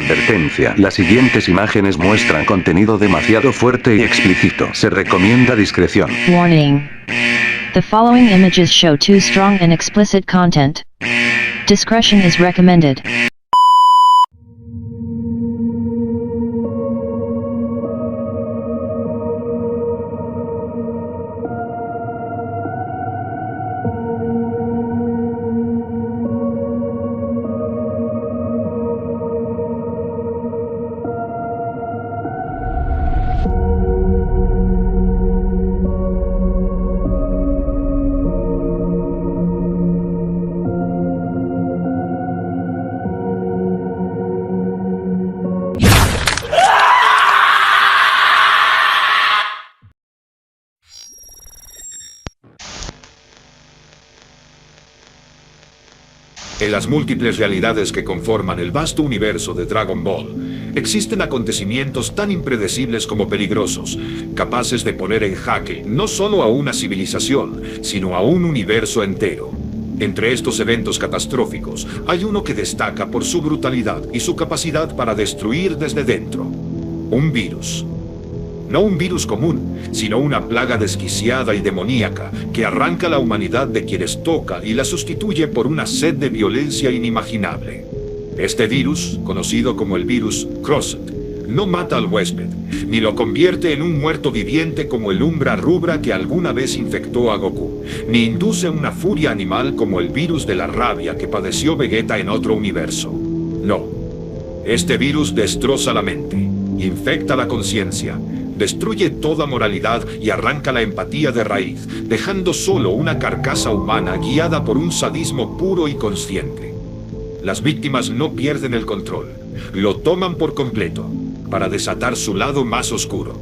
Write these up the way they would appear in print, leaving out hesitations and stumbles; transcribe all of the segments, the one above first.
Advertencia: las siguientes imágenes muestran contenido demasiado fuerte y explícito. Se recomienda discreción. Warning. The following images show too strong and explicit content. Discretion is recommended. En las múltiples realidades que conforman el vasto universo de Dragon Ball, existen acontecimientos tan impredecibles como peligrosos, capaces de poner en jaque no solo a una civilización, sino a un universo entero. Entre estos eventos catastróficos, hay uno que destaca por su brutalidad y su capacidad para destruir desde dentro. Un virus. No un virus común, sino una plaga desquiciada y demoníaca que arranca la humanidad de quienes toca y la sustituye por una sed de violencia inimaginable. Este virus, conocido como el virus Crosset, no mata al huésped, ni lo convierte en un muerto viviente como el Umbra Rubra que alguna vez infectó a Goku, ni induce una furia animal como el virus de la rabia que padeció Vegeta en otro universo. No. Este virus destroza la mente, infecta la conciencia, destruye toda moralidad y arranca la empatía de raíz, dejando solo una carcasa humana guiada por un sadismo puro y consciente. Las víctimas no pierden el control, lo toman por completo, para desatar su lado más oscuro.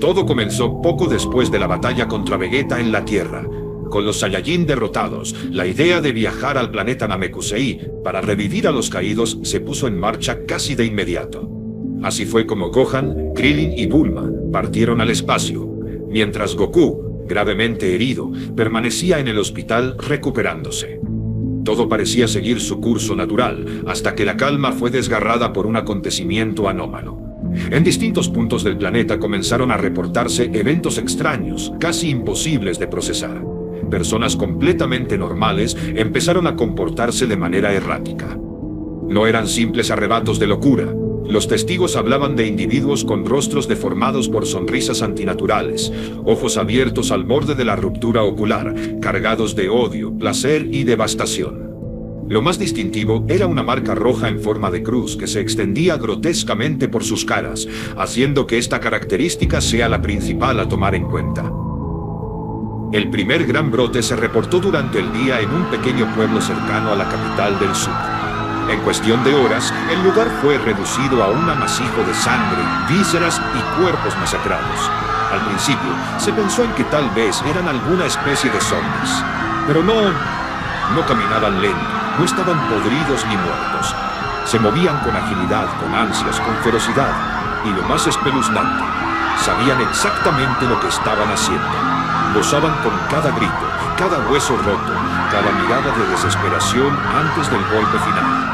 Todo comenzó poco después de la batalla contra Vegeta en la Tierra. Con los Saiyajin derrotados, la idea de viajar al planeta Namekusei para revivir a los caídos se puso en marcha casi de inmediato. Así fue como Gohan, Krillin y Bulma partieron al espacio, mientras Goku, gravemente herido, permanecía en el hospital recuperándose. Todo parecía seguir su curso natural, hasta que la calma fue desgarrada por un acontecimiento anómalo. En distintos puntos del planeta comenzaron a reportarse eventos extraños, casi imposibles de procesar. Personas completamente normales empezaron a comportarse de manera errática. No eran simples arrebatos de locura. Los testigos hablaban de individuos con rostros deformados por sonrisas antinaturales, ojos abiertos al borde de la ruptura ocular, cargados de odio, placer y devastación. Lo más distintivo era una marca roja en forma de cruz que se extendía grotescamente por sus caras, haciendo que esta característica sea la principal a tomar en cuenta. El primer gran brote se reportó durante el día en un pequeño pueblo cercano a la capital del sur. En cuestión de horas, el lugar fue reducido a un amasijo de sangre, vísceras y cuerpos masacrados. Al principio, se pensó en que tal vez eran alguna especie de zombies. Pero no caminaban lento, no estaban podridos ni muertos. Se movían con agilidad, con ansias, con ferocidad. Y lo más espeluznante, sabían exactamente lo que estaban haciendo. Gozaban con cada grito, cada hueso roto, cada mirada de desesperación antes del golpe final.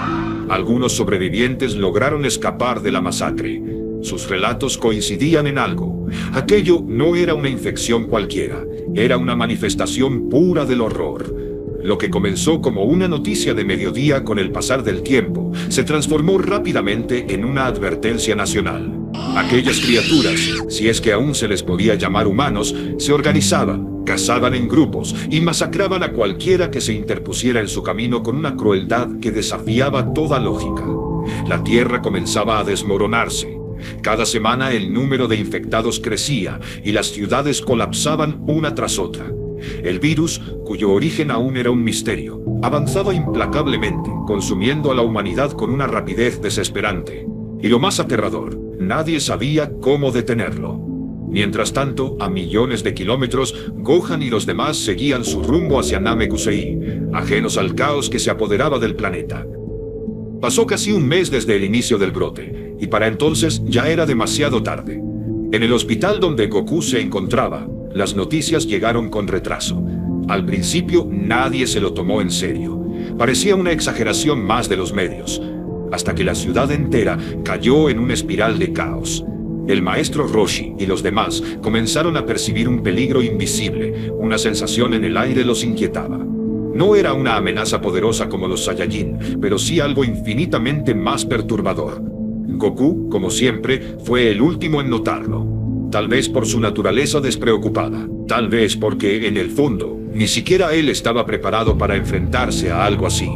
Algunos sobrevivientes lograron escapar de la masacre. Sus relatos coincidían en algo. Aquello no era una infección cualquiera, era una manifestación pura del horror. Lo que comenzó como una noticia de mediodía con el pasar del tiempo, se transformó rápidamente en una advertencia nacional. Aquellas criaturas, si es que aún se les podía llamar humanos, se organizaban, cazaban en grupos y masacraban a cualquiera que se interpusiera en su camino con una crueldad que desafiaba toda lógica. La Tierra comenzaba a desmoronarse. Cada semana el número de infectados crecía y las ciudades colapsaban una tras otra. El virus, cuyo origen aún era un misterio, avanzaba implacablemente, consumiendo a la humanidad con una rapidez desesperante. Y lo más aterrador, nadie sabía cómo detenerlo. Mientras tanto, a millones de kilómetros, Gohan y los demás seguían su rumbo hacia Namekusei, ajenos al caos que se apoderaba del planeta. Pasó casi un mes desde el inicio del brote, y para entonces ya era demasiado tarde. En el hospital donde Goku se encontraba, las noticias llegaron con retraso. Al principio nadie se lo tomó en serio. Parecía una exageración más de los medios. hasta que la ciudad entera cayó en una espiral de caos. El maestro Roshi y los demás comenzaron a percibir un peligro invisible, una sensación en el aire los inquietaba. No era una amenaza poderosa como los Saiyajin, pero sí algo infinitamente más perturbador. Goku, como siempre, fue el último en notarlo. Tal vez por su naturaleza despreocupada, tal vez porque, en el fondo, ni siquiera él estaba preparado para enfrentarse a algo así.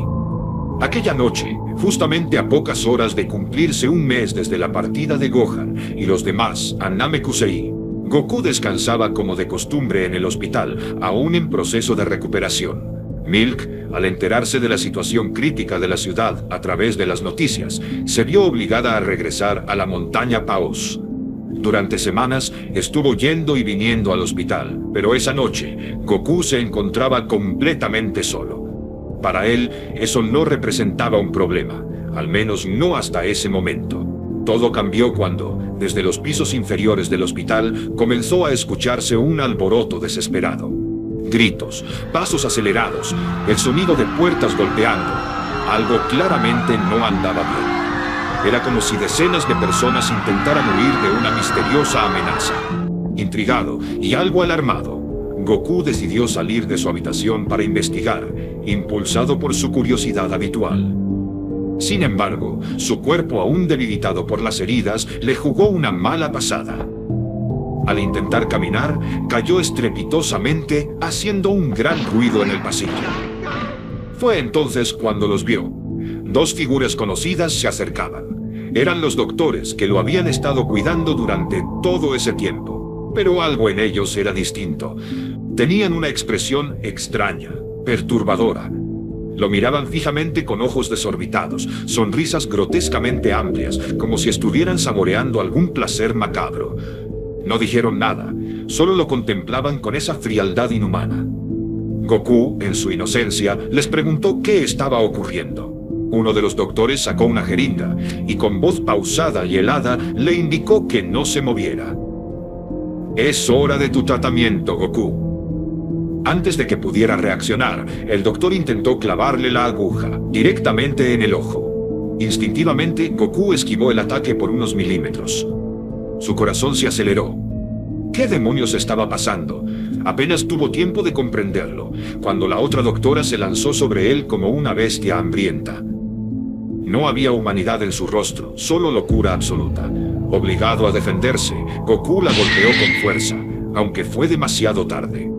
Aquella noche, justamente a pocas horas de cumplirse un mes desde la partida de Gohan y los demás a Namekusei, Goku descansaba como de costumbre en el hospital, aún en proceso de recuperación. Milk, al enterarse de la situación crítica de la ciudad a través de las noticias, se vio obligada a regresar a la montaña Paos. Durante semanas estuvo yendo y viniendo al hospital, pero esa noche Goku se encontraba completamente solo. Para él, eso no representaba un problema, al menos no hasta ese momento. Todo cambió cuando, desde los pisos inferiores del hospital, comenzó a escucharse un alboroto desesperado. Gritos, pasos acelerados, el sonido de puertas golpeando. Algo claramente no andaba bien. Era como si decenas de personas intentaran huir de una misteriosa amenaza. Intrigado y algo alarmado, Goku decidió salir de su habitación para investigar, impulsado por su curiosidad habitual. Sin embargo, su cuerpo aún debilitado por las heridas le jugó una mala pasada. Al intentar caminar, cayó estrepitosamente, haciendo un gran ruido en el pasillo. Fue entonces cuando los vio. Dos figuras conocidas se acercaban. Eran los doctores que lo habían estado cuidando durante todo ese tiempo. Pero algo en ellos era distinto. Tenían una expresión extraña, perturbadora. Lo miraban fijamente con ojos desorbitados, sonrisas grotescamente amplias, como si estuvieran saboreando algún placer macabro. No dijeron nada, solo lo contemplaban con esa frialdad inhumana. Goku, en su inocencia, les preguntó qué estaba ocurriendo. Uno de los doctores sacó una jeringa y con voz pausada y helada le indicó que no se moviera. «Es hora de tu tratamiento, Goku». Antes de que pudiera reaccionar, el doctor intentó clavarle la aguja directamente en el ojo. Instintivamente, Goku esquivó el ataque por unos milímetros. Su corazón se aceleró. ¿Qué demonios estaba pasando? Apenas tuvo tiempo de comprenderlo, cuando la otra doctora se lanzó sobre él como una bestia hambrienta. No había humanidad en su rostro, solo locura absoluta. Obligado a defenderse, Goku la golpeó con fuerza, aunque fue demasiado tarde.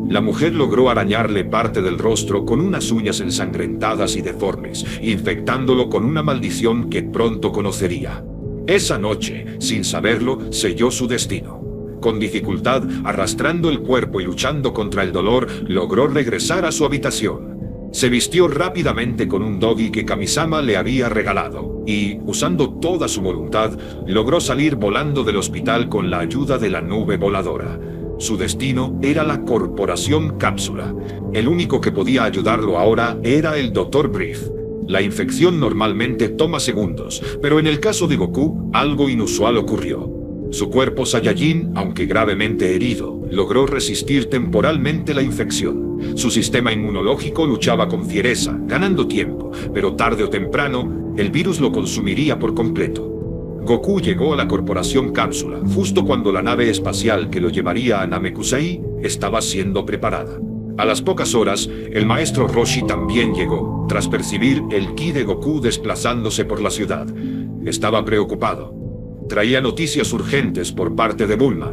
La mujer logró arañarle parte del rostro con unas uñas ensangrentadas y deformes, infectándolo con una maldición que pronto conocería. Esa noche, sin saberlo, selló su destino. Con dificultad, arrastrando el cuerpo y luchando contra el dolor, logró regresar a su habitación. Se vistió rápidamente con un dogi que Kamisama le había regalado, y, usando toda su voluntad, logró salir volando del hospital con la ayuda de la nube voladora. Su destino era la Corporación Cápsula. El único que podía ayudarlo ahora era el Dr. Brief. La infección normalmente toma segundos, pero en el caso de Goku, algo inusual ocurrió. Su cuerpo Saiyajin, aunque gravemente herido, logró resistir temporalmente la infección. Su sistema inmunológico luchaba con fiereza, ganando tiempo, pero tarde o temprano, el virus lo consumiría por completo. Goku llegó a la Corporación Cápsula, justo cuando la nave espacial que lo llevaría a Namekusei estaba siendo preparada. A las pocas horas, el maestro Roshi también llegó, tras percibir el ki de Goku desplazándose por la ciudad. Estaba preocupado. Traía noticias urgentes por parte de Bulma.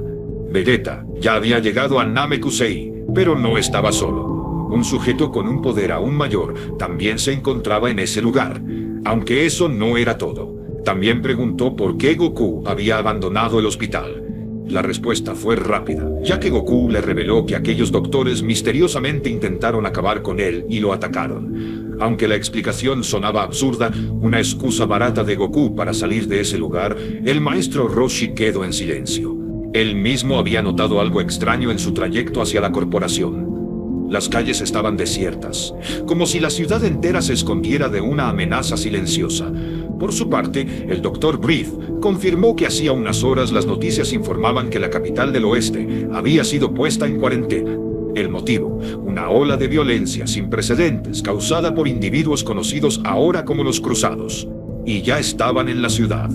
Vegeta ya había llegado a Namekusei, pero no estaba solo. Un sujeto con un poder aún mayor también se encontraba en ese lugar. Aunque eso no era todo. También preguntó por qué Goku había abandonado el hospital. La respuesta fue rápida, ya que Goku le reveló que aquellos doctores misteriosamente intentaron acabar con él y lo atacaron. Aunque la explicación sonaba absurda, una excusa barata de Goku para salir de ese lugar, el maestro Roshi quedó en silencio. Él mismo había notado algo extraño en su trayecto hacia la corporación. Las calles estaban desiertas, como si la ciudad entera se escondiera de una amenaza silenciosa. Por su parte, el Dr. Brief confirmó que hacía unas horas las noticias informaban que la capital del oeste había sido puesta en cuarentena. El motivo, una ola de violencia sin precedentes causada por individuos conocidos ahora como los Cruzados. y ya estaban en la ciudad.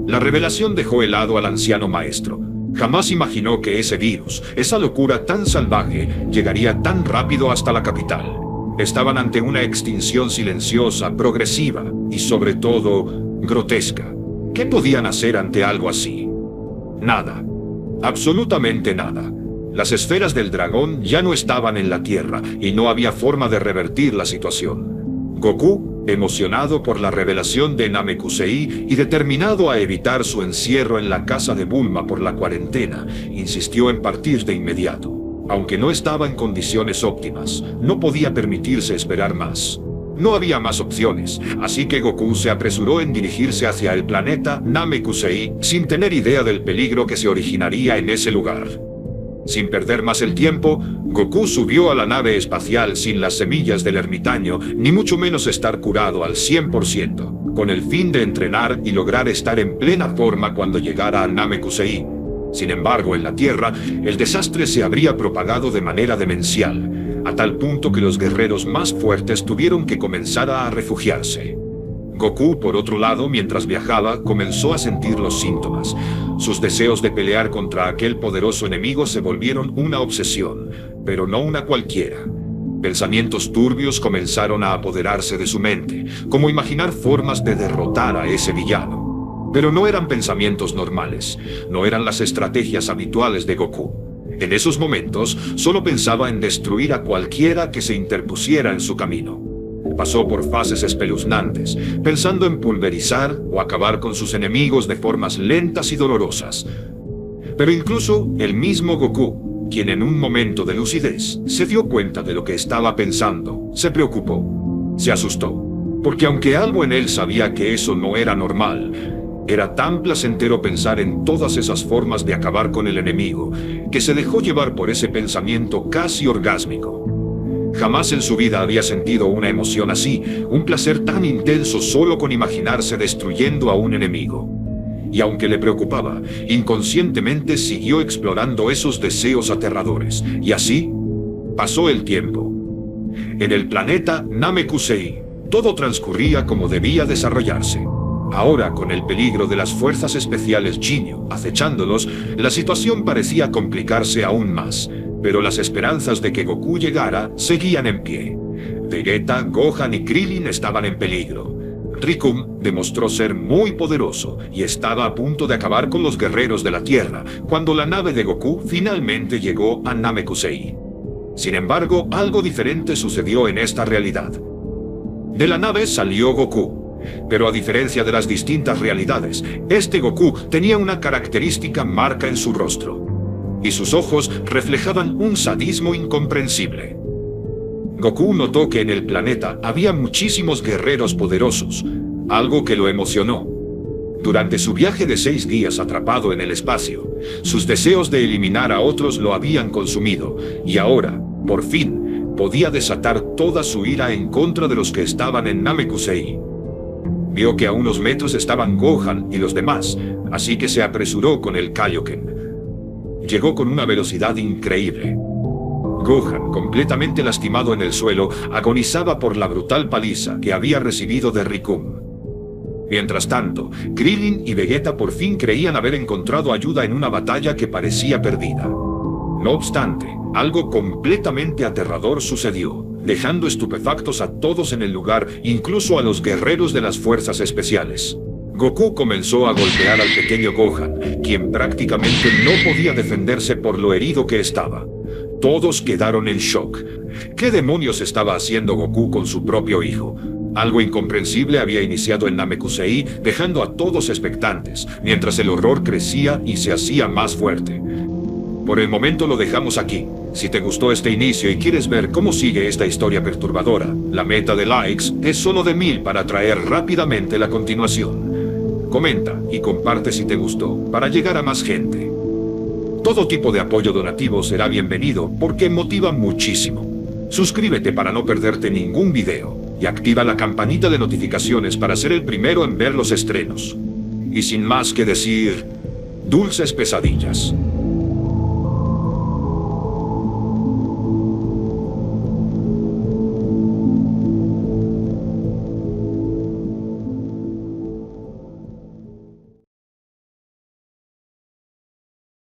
La revelación dejó helado al anciano maestro. Jamás imaginó que ese virus, esa locura tan salvaje, llegaría tan rápido hasta la capital. Estaban ante una extinción silenciosa, progresiva y sobre todo, grotesca. ¿Qué podían hacer ante algo así? Nada. Absolutamente nada. Las esferas del dragón ya no estaban en la Tierra y no había forma de revertir la situación. Goku, emocionado por la revelación de Namekusei y determinado a evitar su encierro en la casa de Bulma por la cuarentena, insistió en partir de inmediato. Aunque no estaba en condiciones óptimas, no podía permitirse esperar más. No había más opciones, así que Goku se apresuró en dirigirse hacia el planeta Namekusei sin tener idea del peligro que se originaría en ese lugar. Sin perder más el tiempo, Goku subió a la nave espacial sin las semillas del ermitaño, ni mucho menos estar curado al 100%, con el fin de entrenar y lograr estar en plena forma cuando llegara a Namekusei. Sin embargo, en la Tierra, el desastre se habría propagado de manera demencial, a tal punto que los guerreros más fuertes tuvieron que comenzar a refugiarse. Goku, por otro lado, mientras viajaba, comenzó a sentir los síntomas. Sus deseos de pelear contra aquel poderoso enemigo se volvieron una obsesión, pero no una cualquiera. Pensamientos turbios comenzaron a apoderarse de su mente, como imaginar formas de derrotar a ese villano. Pero no eran pensamientos normales, no eran las estrategias habituales de Goku. En esos momentos, solo pensaba en destruir a cualquiera que se interpusiera en su camino. Pasó por fases espeluznantes, pensando en pulverizar o acabar con sus enemigos de formas lentas y dolorosas. Pero incluso el mismo Goku, quien en un momento de lucidez se dio cuenta de lo que estaba pensando, se preocupó, se asustó, porque aunque algo en él sabía que eso no era normal, era tan placentero pensar en todas esas formas de acabar con el enemigo, que se dejó llevar por ese pensamiento casi orgásmico. Jamás en su vida había sentido una emoción así, un placer tan intenso solo con imaginarse destruyendo a un enemigo. Y aunque le preocupaba, inconscientemente siguió explorando esos deseos aterradores. Y así, pasó el tiempo. En el planeta Namekusei, todo transcurría como debía desarrollarse. Ahora, con el peligro de las fuerzas especiales Ginyu acechándolos, la situación parecía complicarse aún más. Pero las esperanzas de que Goku llegara seguían en pie. Vegeta, Gohan y Krillin estaban en peligro. Rikum demostró ser muy poderoso y estaba a punto de acabar con los guerreros de la Tierra, cuando la nave de Goku finalmente llegó a Namekusei. Sin embargo, algo diferente sucedió en esta realidad. De la nave salió Goku, pero a diferencia de las distintas realidades, este Goku tenía una característica marca en su rostro. Y sus ojos reflejaban un sadismo incomprensible. Goku notó que en el planeta había muchísimos guerreros poderosos, algo que lo emocionó. Durante su viaje de 6 días atrapado en el espacio, sus deseos de eliminar a otros lo habían consumido, y ahora, por fin, podía desatar toda su ira en contra de los que estaban en Namekusei. Vio que a unos metros estaban Gohan y los demás, así que se apresuró con el Kaioken. Llegó con una velocidad increíble. Gohan, completamente lastimado en el suelo, agonizaba por la brutal paliza que había recibido de Rikum. Mientras tanto, Krillin y Vegeta por fin creían haber encontrado ayuda en una batalla que parecía perdida. No obstante, algo completamente aterrador sucedió, dejando estupefactos a todos en el lugar, incluso a los guerreros de las fuerzas especiales. Goku comenzó a golpear al pequeño Gohan, quien prácticamente no podía defenderse por lo herido que estaba. Todos quedaron en shock. ¿Qué demonios estaba haciendo Goku con su propio hijo? Algo incomprensible había iniciado en Namekusei, dejando a todos expectantes, mientras el horror crecía y se hacía más fuerte. Por el momento lo dejamos aquí. Si te gustó este inicio y quieres ver cómo sigue esta historia perturbadora, la meta de likes es solo de 1000 para traer rápidamente la continuación. Comenta y comparte si te gustó, para llegar a más gente. Todo tipo de apoyo donativo será bienvenido porque motiva muchísimo. Suscríbete para no perderte ningún video y activa la campanita de notificaciones para ser el primero en ver los estrenos. Y sin más que decir, dulces pesadillas.